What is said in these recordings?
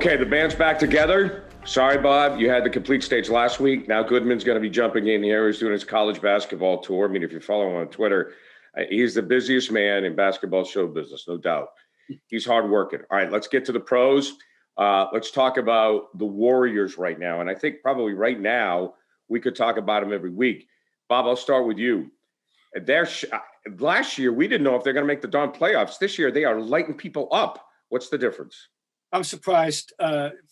Okay, the band's back together. Sorry, Bob, you had the complete stage last week. Now Goodman's going to be jumping in here. He's doing his college basketball tour. I mean, if you follow him on Twitter, he's the busiest man in basketball show business, no doubt. He's hardworking. All right, let's get to the pros. Let's talk about the Warriors right now. And I think probably right now we could talk about them every week. Bob, I'll start with you. Last year, we didn't know if they're going to make the darn playoffs. This year, they are lighting people up. What's the difference? I'm surprised,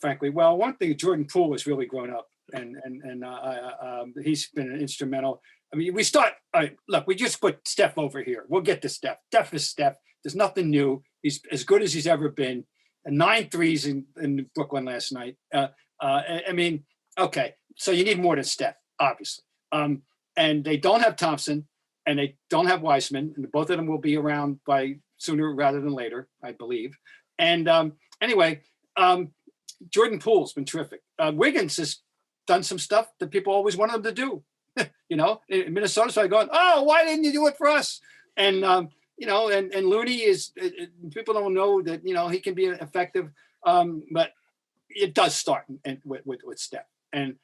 frankly. Well, one thing, Jordan Poole has really grown up, and he's been instrumental. I mean, look, we just put Steph over here. We'll get to Steph. Steph is Steph. There's nothing new. He's as good as he's ever been. 9 threes in Brooklyn last night. I mean, okay, so you need more than Steph, obviously. And they don't have Thompson, and they don't have Wiseman, and both of them will be around by sooner rather than later, I believe. And anyway, Jordan Poole's been terrific. Wiggins has done some stuff that people always wanted him to do. You know, in Minnesota, so I going, oh, why didn't you do it for us? And you know, and Looney is. People don't know that, you know, he can be effective, but it does start with Steph. And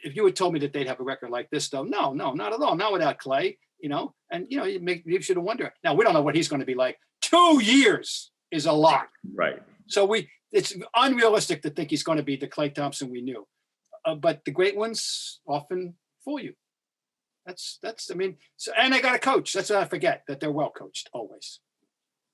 if you had told me that they'd have a record like this, though, no, not at all. Not without Clay. You know, and you know, you should have wondered. Now we don't know what he's going to be like. 2 years is a lot, right? So it's unrealistic to think he's going to be the Klay Thompson we knew. But the great ones often fool you. That's. I mean, so, and they got a coach. That's what I forget, that they're well coached always.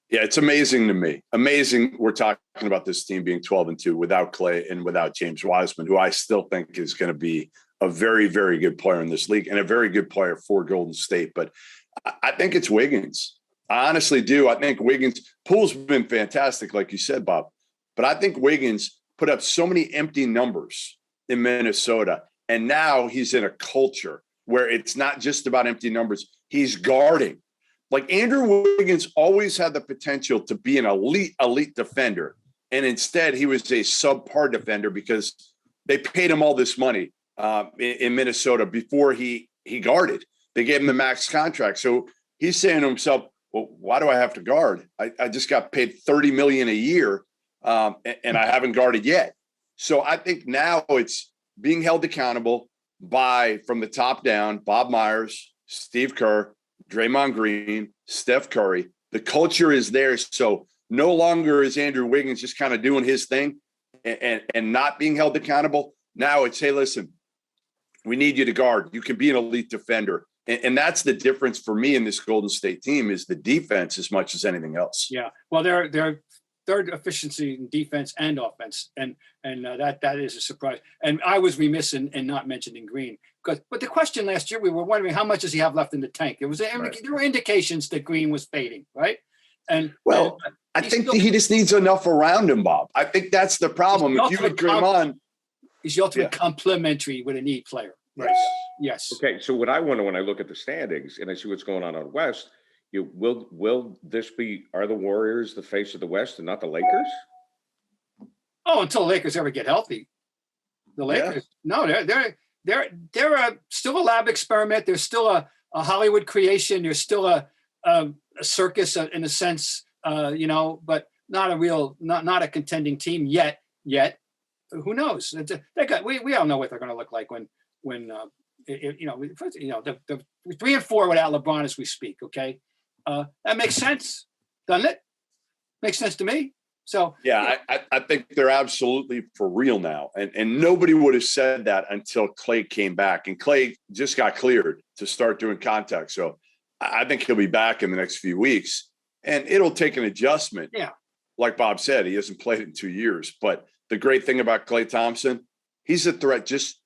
Yeah, it's amazing to me. Amazing. We're talking about this team being 12-2 without Clay and without James Wiseman, who I still think is going to be a very, very good player in this league and a very good player for Golden State. But I think it's Wiggins. I honestly do. I think Poole's been fantastic, like you said, Bob. But I think Wiggins put up so many empty numbers in Minnesota, and now he's in a culture where it's not just about empty numbers. He's guarding. Like, Andrew Wiggins always had the potential to be an elite defender, and instead he was a subpar defender because they paid him all this money in Minnesota before he guarded. They gave him the max contract. So he's saying to himself, well, why do I have to guard? I just got paid $30 million a year, and I haven't guarded yet. So I think now it's being held accountable from the top down, Bob Myers, Steve Kerr, Draymond Green, Steph Curry. The culture is there. So no longer is Andrew Wiggins just kind of doing his thing and not being held accountable. Now it's, hey, listen, we need you to guard. You can be an elite defender. And that's the difference for me in this Golden State team, is the defense as much as anything else. Yeah. Well, they're third efficiency in defense and offense. And that is a surprise. And I was remiss in not mentioning Green. But the question last year, we were wondering, how much does he have left in the tank? There were indications that Green was fading, right? And I think he just needs enough around him, Bob. I think that's the problem. If you would Draymond, he's the ultimate complementary with a need player. Right. Yes. Okay. So what I wonder when I look at the standings and I see what's going on West, will this are the Warriors the face of the West and not the Lakers? Oh, until the Lakers ever get healthy. The Lakers, no, they're still a lab experiment. They're still a Hollywood creation. They're still a circus in a sense, you know, but not a real, not a contending team yet. Who knows? We all know what they're going to look like when the 3 and 4 without LeBron as we speak. Okay. That makes sense, doesn't it? Makes sense to me. So I think they're absolutely for real now. And nobody would have said that until Clay came back, and Clay just got cleared to start doing contact. So I think he'll be back in the next few weeks, and it'll take an adjustment. Yeah. Like Bob said, he hasn't played in 2 years, but the great thing about Klay Thompson, he's a threat. Just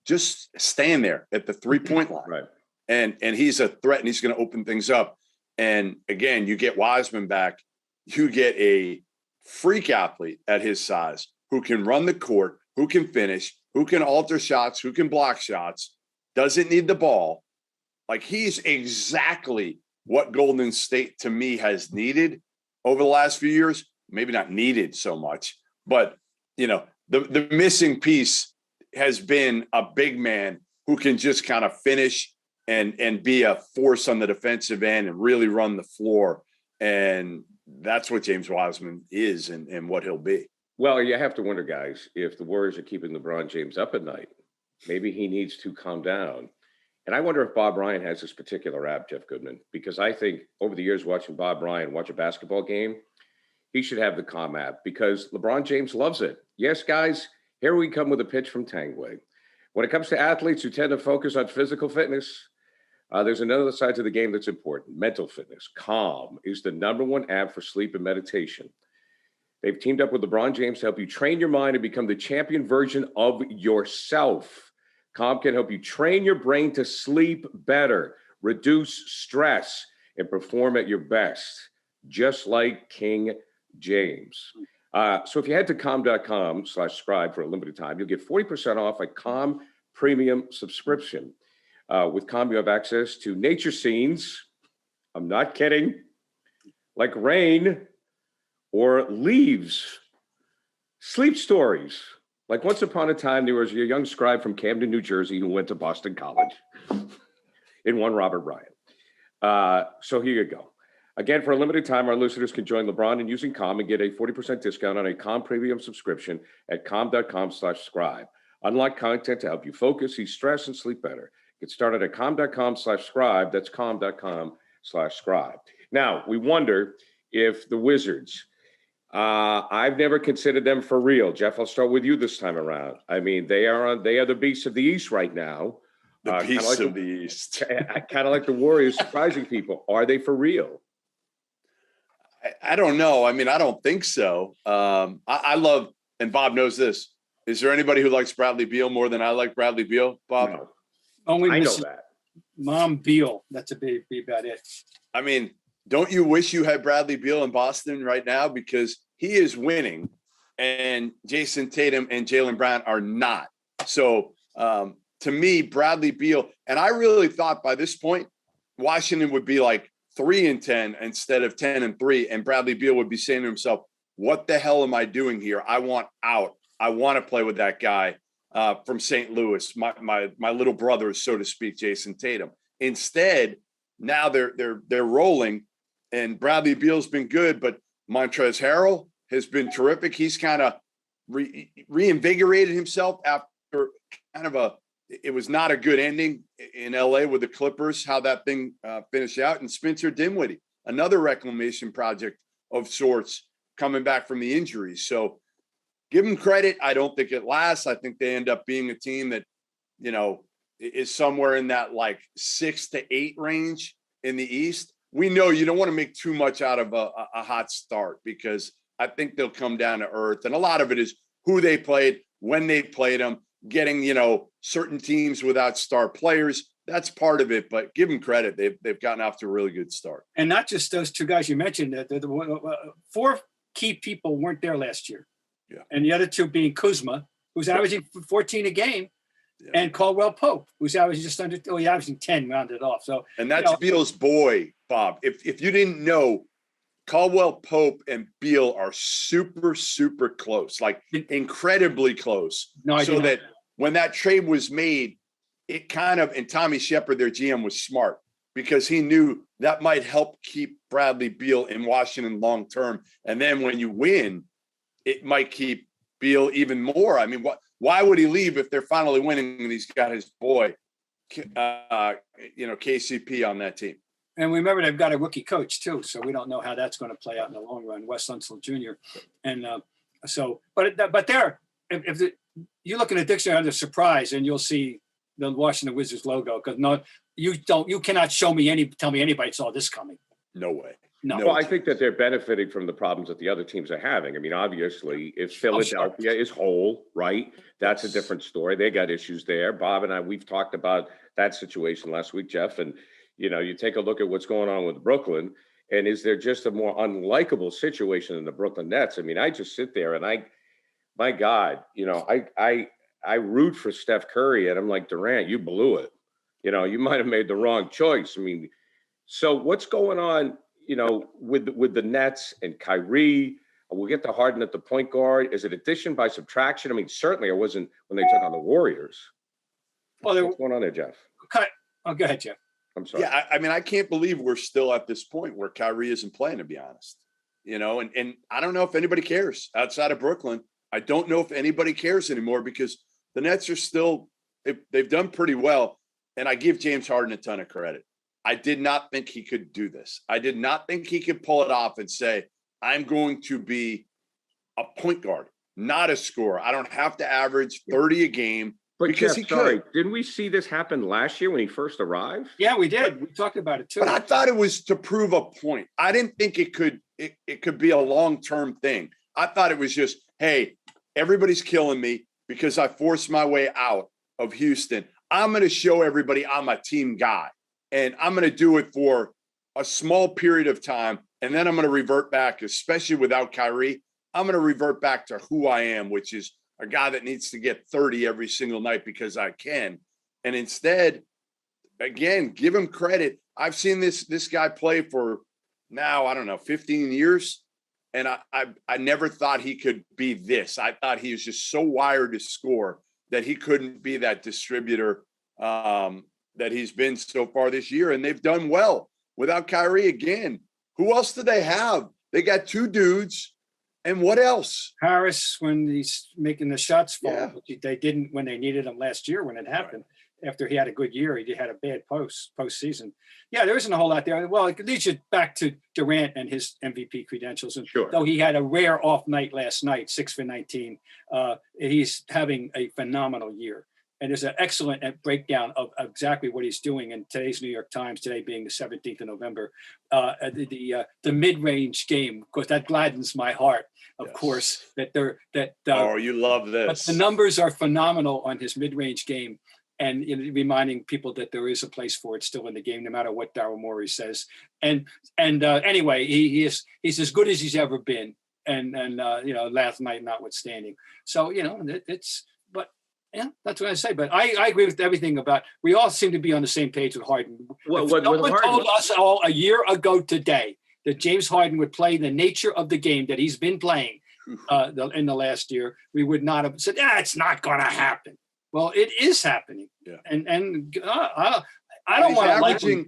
stand there at the 3-point line. Right. And he's a threat, and he's going to open things up. And again, you get Wiseman back, you get a freak athlete at his size who can run the court, who can finish, who can alter shots, who can block shots, doesn't need the ball. Like, he's exactly what Golden State to me has needed over the last few years. Maybe not needed so much, but you know, the missing piece has been a big man who can just kind of finish and be a force on the defensive end and really run the floor. And that's what James Wiseman is and what he'll be. Well, you have to wonder, guys, if the Warriors are keeping LeBron James up at night, maybe he needs to calm down. And I wonder if Bob Ryan has this particular app, Jeff Goodman, because I think over the years watching Bob Ryan watch a basketball game, he should have the Calm app because LeBron James loves it. Yes, guys, here we come with a pitch from Tanguay. When it comes to athletes who tend to focus on physical fitness, there's another side to the game that's important, mental fitness. Calm is the #1 app for sleep and meditation. They've teamed up with LeBron James to help you train your mind and become the champion version of yourself. Calm can help you train your brain to sleep better, reduce stress, and perform at your best, just like King James. So if you head to calm.com/subscribe for a limited time, you'll get 40% off a Calm premium subscription. With Calm, you have access to nature scenes. I'm not kidding. Like rain or leaves, sleep stories. Like once upon a time, there was a young scribe from Camden, New Jersey, who went to Boston College in one Robert Bryant. So here you go. Again, for a limited time, our listeners can join LeBron in using Calm and get a 40% discount on a Calm premium subscription at calm.com/subscribe. Unlock content to help you focus, ease stress, and sleep better. Get started at calm.com/subscribe. That's calm.com/subscribe. Now, we wonder if the Wizards, I've never considered them for real. Jeff, I'll start with you this time around. I mean, they are the beasts of the East right now. The beasts of the East. Kind of like the Warriors surprising people. Are they for real? I don't know. I mean, I don't think so. I love, and Bob knows this. Is there anybody who likes Bradley Beal more than I like Bradley Beal, Bob? No. Only I know that. Mom Beal. That's be about it. I mean, don't you wish you had Bradley Beal in Boston right now? Because he is winning and Jason Tatum and Jaylen Brown are not. So to me, Bradley Beal, and I really thought by this point, Washington would be like 3-10 instead of 10-3. And Bradley Beal would be saying to himself, what the hell am I doing here? I want out. I want to play with that guy from St. Louis, my little brother, so to speak, Jason Tatum. Instead, now they're rolling, and Bradley Beal's been good, but Montrezl Harrell has been terrific. He's kind of reinvigorated himself after kind of it was not a good ending in LA with the Clippers, how that thing finished out. And Spencer Dinwiddie, another reclamation project of sorts, coming back from the injuries. So give them credit. I don't think it lasts. I think they end up being a team that, you know, is somewhere in that like 6 to 8 range in the East. We know you don't want to make too much out of a hot start because I think they'll come down to earth. And a lot of it is who they played, when they played them, getting, you know, certain teams without star players. That's part of it, but give them credit. They've gotten off to a really good start. And not just those two guys you mentioned. The 4 key people weren't there last year. Yeah. And the other 2 being Kuzma, who's averaging 14 a game, and Caldwell Pope, who's averaging just under, he's averaging 10 rounded off. So, and that's Beal's boy, Bob. If you didn't know, Caldwell Pope and Beal are super, super close, like incredibly close. No, so that when that trade was made, it kind of, and Tommy Shepard, their GM, was smart because he knew that might help keep Bradley Beal in Washington long term. And then when you win, it might keep Beal even more. I mean, why would he leave if they're finally winning and he's got his boy, KCP on that team? And remember, they've got a rookie coach too, so we don't know how that's going to play out in the long run. Wes Unseld Jr. And but there, if you look in the dictionary under surprise, and you'll see the Washington Wizards logo. Because you cannot tell me anybody saw this coming. No way. No. Well, I think that they're benefiting from the problems that the other teams are having. I mean, obviously, if Philadelphia is whole, right, that's a different story. They got issues there. Bob and I, we've talked about that situation last week, Jeff. And, you know, you take a look at what's going on with Brooklyn, and is there just a more unlikable situation in the Brooklyn Nets? I mean, I just sit there and my God, you know, I root for Steph Curry, and I'm like, Durant, you blew it. You know, you might have made the wrong choice. I mean, so what's going on? You know, with the Nets and Kyrie, we'll get to Harden at the point guard. Is it addition by subtraction? I mean, certainly it wasn't when they took on the Warriors. Well, what's going on there, Jeff? Okay. Oh, go ahead, Jeff. I'm sorry. Yeah, I mean, I can't believe we're still at this point where Kyrie isn't playing, to be honest. and I don't know if anybody cares outside of Brooklyn. I don't know if anybody cares anymore because the Nets are still, they've done pretty well. And I give James Harden a ton of credit. I did not think he could do this. I did not think he could pull it off and say, I'm going to be a point guard, not a scorer. I don't have to average 30 a game. But because Jeff, sorry, didn't we see this happen last year when he first arrived? Yeah, we did. We talked about it too. But I thought it was to prove a point. I didn't think it could be a long-term thing. I thought it was just, hey, everybody's killing me because I forced my way out of Houston. I'm going to show everybody I'm a team guy, and I'm going to do it for a small period of time, and then I'm going to revert back, especially without Kyrie. I'm going to revert back to who I am, which is a guy that needs to get 30 every single night because I can. And instead, again, give him credit. I've seen this guy play for now, I don't know, 15 years. And I never thought he could be this. I thought he was just so wired to score that he couldn't be that distributor that he's been so far this year. And they've done well without Kyrie again. Who else do they have? They got two dudes. And what else? Harris, when he's making the shots fall, Yeah. which they didn't when they needed him last year when it happened. Right. After he had a good year, he had a bad postseason. Yeah, there isn't a whole lot there. Well, it leads you back to Durant and his MVP credentials. And sure. Though he had a rare off night last night, 6 for 19, he's having a phenomenal year. And there's an excellent breakdown of exactly what he's doing in today's New York Times, today being the 17th of November, the mid-range game, because that gladdens my heart, of course, that you love this. But the numbers are phenomenal on his mid-range game, and reminding people that there is a place for it still in the game, no matter what Daryl Morey says. And anyway, he's as good as he's ever been, and last night notwithstanding. So yeah, that's what I say. But I agree with everything about. We all seem to be on the same page with Harden. Someone told us all a year ago today that James Harden would play the nature of the game that he's been playing in the last year, we would not have said, it's not going to happen. Well, it is happening. Yeah. And I don't want to.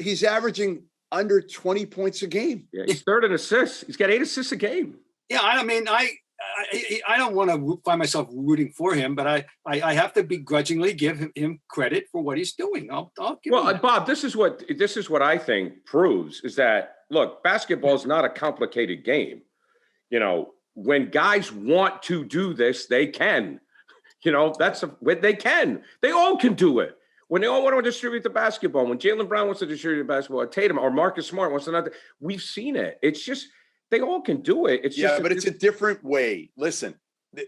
He's averaging under 20 points a game. Yeah, he's third in assists. He's got 8 assists a game. Yeah, I mean, I don't want to find myself rooting for him, but I have to begrudgingly give him credit for what he's doing. I'll give him that. Bob, this is what I think proves is that, look, basketball is not a complicated game. When guys want to do this, they can. They can. They all can do it. When they all want to distribute the basketball, when Jaylen Brown wants to distribute the basketball, or Tatum or Marcus Smart wants to, we've seen it. It's just. They all can do it. It's a different way. Listen,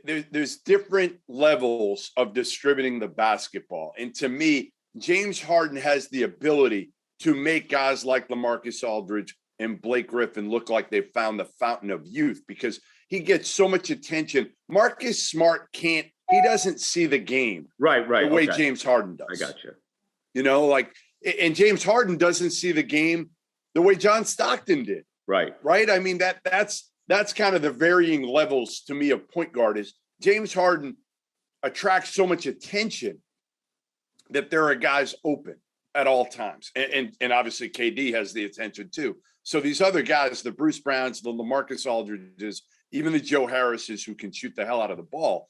there's different levels of distributing the basketball. And to me, James Harden has the ability to make guys like LaMarcus Aldridge and Blake Griffin look like they've found the fountain of youth because he gets so much attention. Marcus Smart he doesn't see the game right the way James Harden does. I got you. And James Harden doesn't see the game the way John Stockton did. Right. I mean, that's kind of the varying levels to me of point guard is James Harden attracts so much attention that there are guys open at all times. And obviously KD has the attention too. So these other guys, the Bruce Browns, the LaMarcus Aldridges, even the Joe Harrises who can shoot the hell out of the ball,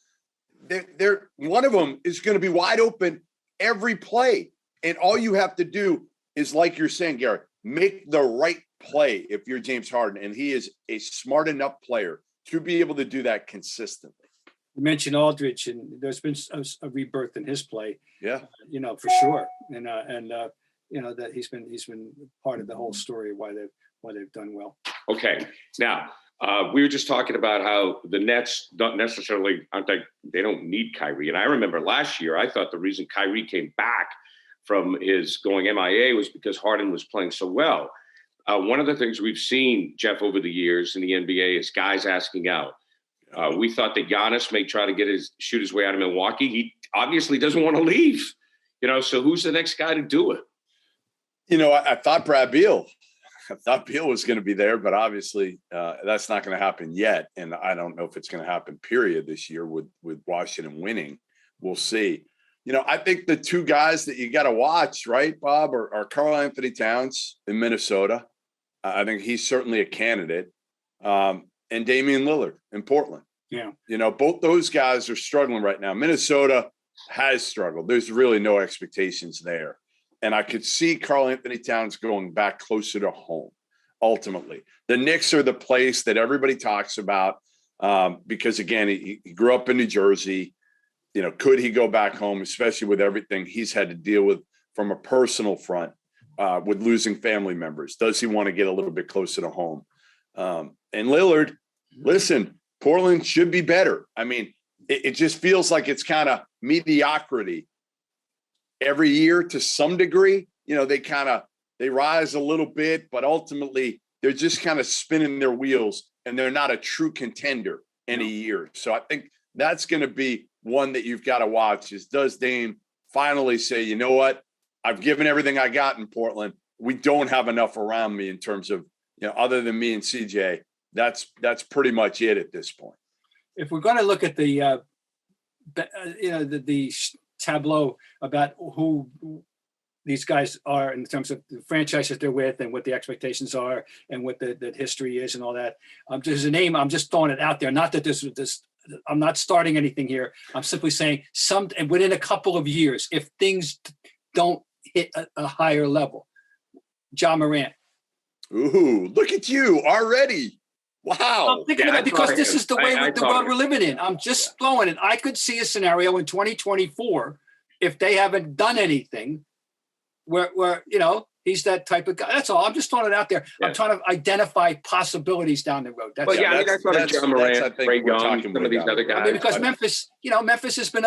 they're one of them is going to be wide open every play. And all you have to do is, like you're saying, Garrett, make the right play if you're James Harden, and he is a smart enough player to be able to do that consistently. You mentioned Aldridge, and there's been a rebirth in his play. Yeah, for sure, and that he's been part of the whole story of why they've done well. Okay, now we were just talking about how the Nets don't necessarily they don't need Kyrie, and I remember last year I thought the reason Kyrie came back from his going MIA was because Harden was playing so well. One of the things we've seen, Jeff, over the years in the NBA is guys asking out. We thought that Giannis may try to shoot his way out of Milwaukee. He obviously doesn't want to leave. So who's the next guy to do it? I thought Brad Beal. I thought Beal was going to be there, but obviously that's not going to happen yet. And I don't know if it's going to happen, period, this year with Washington winning. We'll see. I think the two guys that you got to watch, right, Bob, are Karl Anthony Towns in Minnesota. I think he's certainly a candidate. and Damian Lillard in Portland. Yeah. You know, both those guys are struggling right now. Minnesota has struggled. There's really no expectations there. And I could see Karl Anthony Towns going back closer to home, ultimately. The Knicks are the place that everybody talks about because, again, he grew up in New Jersey. You know, could he go back home, especially with everything he's had to deal with from a personal front with losing family members? Does he want to get a little bit closer to home? And Lillard, listen, Portland should be better. I mean, it just feels like it's kind of mediocrity every year to some degree. You know, they rise a little bit, but ultimately they're just kind of spinning their wheels and they're not a true contender any year. So I think that's going to be one that you've got to watch is, does Dame finally say, you know what, I've given everything I got in Portland. We don't have enough around me in terms of, you know, other than me and CJ, that's pretty much it at this point. If we're going to look at the, the tableau about who these guys are in terms of the franchises they're with and what the expectations are and what the history is and all that. There's a name, I'm just throwing it out there. Not that this, I'm not starting anything here. I'm simply saying and within a couple of years, if things don't hit a higher level, Ja Morant. Ooh, look at you already. Wow. I'm thinking about it because this is the way the world we're living in. I'm just throwing it. I could see a scenario in 2024 if they haven't done anything where you know, he's that type of guy. That's all. I'm just throwing it out there. Yeah. I'm trying to identify possibilities down the road. That's that's Ja Morant, Ray Young, some of these other guys. I mean, because Memphis has been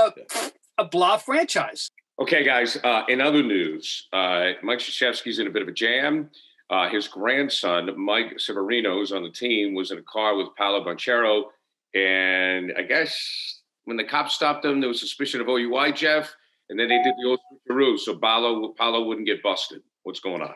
a blah franchise. Okay, guys. In other news, Mike Krzyzewski's in a bit of a jam. His grandson, Mike Savarino, who's on the team, was in a car with Paolo Banchero. And I guess when the cops stopped him, there was suspicion of OUI, Jeff. And then they did the old switcheroo, so Paolo wouldn't get busted. What's going on?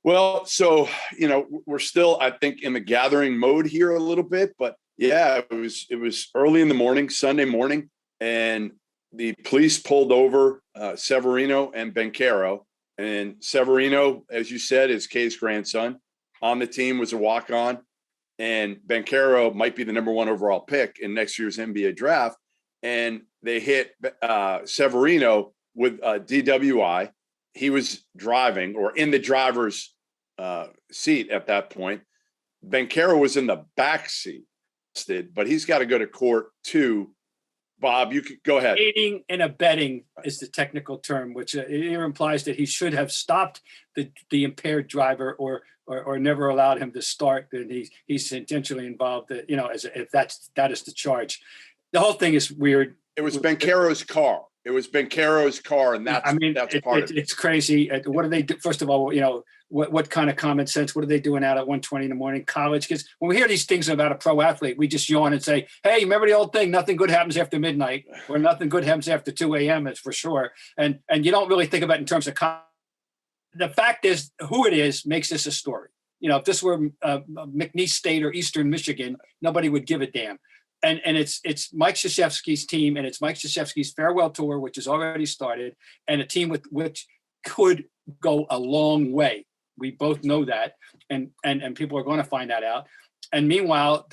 Well, so, you know, we're still, I think, in the gathering mode here a little bit. But, yeah, it was early in the morning, Sunday morning, and the police pulled over Savarino and Banchero. And Savarino, as you said, is Kay's grandson. On the team, was a walk-on. And Banchero might be the number 1 overall pick in next year's NBA draft. And they hit Savarino with a DWI. He was driving or in the driver's seat at that point. Banchero was in the back seat, but he's got to go to court too. Bob, you could go ahead. Aiding and abetting is the technical term, which here implies that he should have stopped the impaired driver or never allowed him to start. And he's intentionally involved. If that is the charge. The whole thing is weird. It was Banchero's car. And that's part of it. It's crazy. What do they do? First of all, what kind of common sense? What are they doing out at 1:20 in the morning? College kids. When we hear these things about a pro athlete, we just yawn and say, "Hey, remember the old thing? Nothing good happens after midnight, or nothing good happens after 2 a.m." It's for sure. And you don't really think about it in terms of the fact is who it is makes this a story. If this were McNeese State or Eastern Michigan, nobody would give a damn. And it's Mike Krzyzewski's team, and it's Mike Krzyzewski's farewell tour, which has already started, and a team with which could go a long way. We both know that, and people are going to find that out. And meanwhile,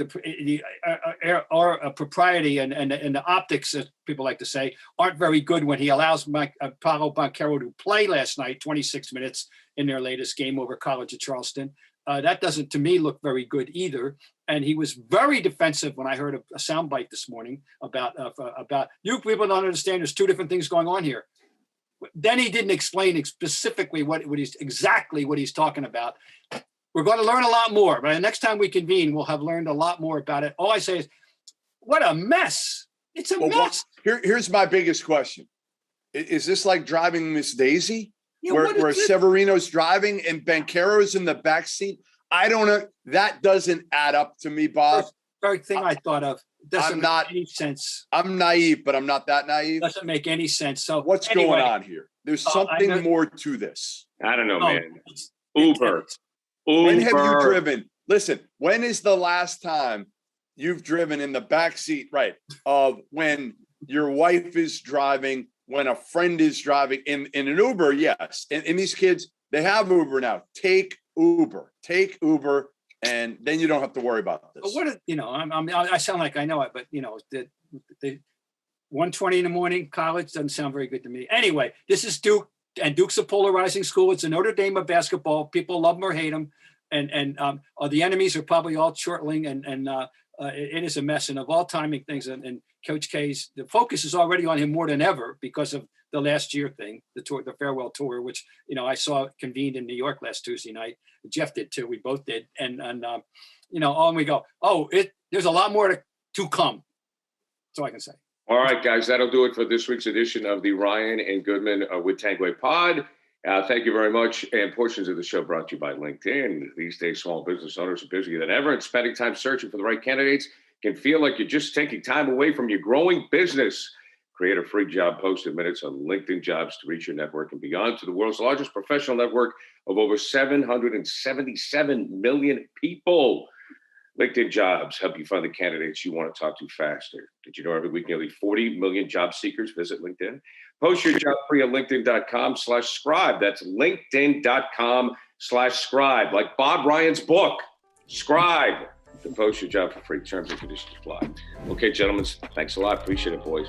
our propriety and the optics, as people like to say, aren't very good when he allows Paolo Banchero to play last night, 26 minutes in their latest game over College of Charleston. That doesn't, to me, look very good either. And he was very defensive when I heard a soundbite this morning about you people don't understand. There's 2 different things going on here. Then he didn't explain specifically what he's talking about. We're going to learn a lot more. But the next time we convene, we'll have learned a lot more about it. All I say is, what a mess! It's a mess. Here's my biggest question: is this like driving Miss Daisy? Yeah, where Savarino's driving and Banchero's in the back seat? I don't know. That doesn't add up to me, Bob. Very thing I thought of. Doesn't make any sense. I'm naive, but I'm not that naive. Doesn't make any sense. So what's going on here? There's something more to this. I don't know, man. Uber. When have you driven? Listen, when is the last time you've driven in the back seat, right, of when your wife is driving, when a friend is driving in an Uber? Yes. And these kids, they have Uber now. Take Uber. And then you don't have to worry about But this. I sound like I know it, but the 1:20 in the morning college doesn't sound very good to me. Anyway, this is Duke, and Duke's a polarizing school. It's a Notre Dame of basketball. People love them or hate them, and the enemies are probably all chortling, and it is a mess. And of all timing things, and Coach K's, the focus is already on him more than ever because of the last year thing, the tour, the farewell tour, which I saw convened in New York last Tuesday night. Jeff did too. We both did, and we go, there's a lot more to come. That's all I can say. All right, guys, that'll do it for this week's edition of the Ryan and Goodman with Tanguay Pod. Thank you very much. And portions of the show brought to you by LinkedIn. These days, small business owners are busier than ever, and spending time searching for the right candidates can feel like you're just taking time away from your growing business. Create a free job post in minutes on LinkedIn Jobs to reach your network and beyond to the world's largest professional network of over 777 million people. LinkedIn Jobs help you find the candidates you want to talk to faster. Did you know every week nearly 40 million job seekers visit LinkedIn? Post your job free at linkedin.com/scribe. That's linkedin.com/scribe. Like Bob Ryan's book, Scribe, to post your job for free. Terms and conditions apply. Okay, gentlemen, thanks a lot. Appreciate it, boys.